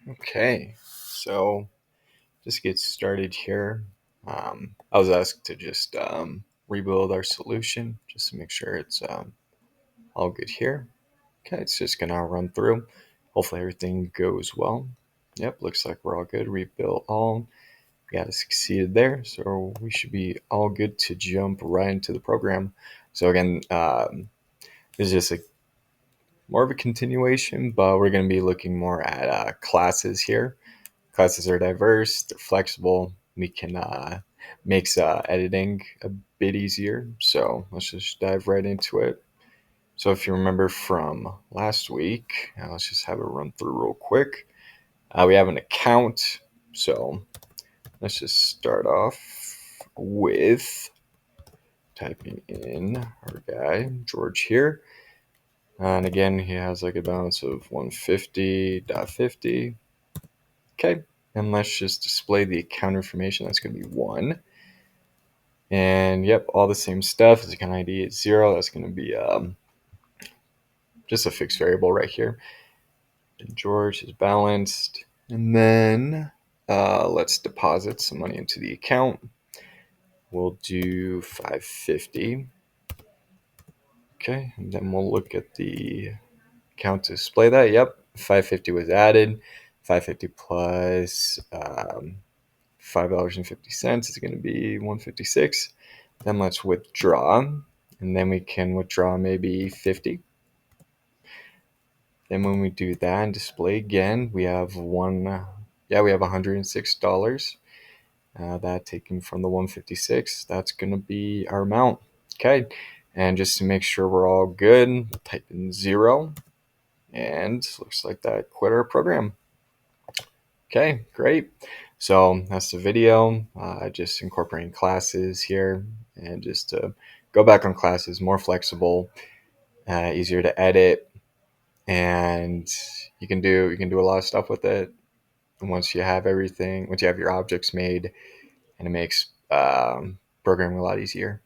Okay, so just get started here. I was asked to just rebuild our solution just to make sure it's all good here. Okay, it's just gonna run through. Hopefully everything goes well. Yep, looks like we're all good. Rebuild all. We got it succeeded there, so we should be all good to jump right into the program. So again, this is just a more of a continuation, but we're going to be looking more at classes here. Classes are diverse, they're flexible. We can makes editing a bit easier. So let's just dive right into it. So if you remember from last week, let's just have a run through real quick. We have an account. So let's just start off with typing in our guy, George here. And again, he has like a balance of 150.50. Okay, and let's just display the account information. That's going to be 1. And yep, all the same stuff. His account ID is 0. That's going to be just a fixed variable right here. And George is balanced. And then let's deposit some money into the account. We'll do 550. Okay, and then we'll look at the account to display that. Yep, 550 was added. 550 plus $5.50 is going to be 156. Then let's withdraw, and then we can withdraw maybe 50. Then when we do that and display again, we have we have $106. That taken from the 156, that's going to be our amount. Okay, and just to make sure we're all good, type in 0, and looks like that quit our program. Okay, great. So that's the video. Just incorporating classes here, and just to go back on classes, more flexible, easier to edit, and you can do a lot of stuff with it. And once you have everything, once you have your objects made, and it makes programming a lot easier.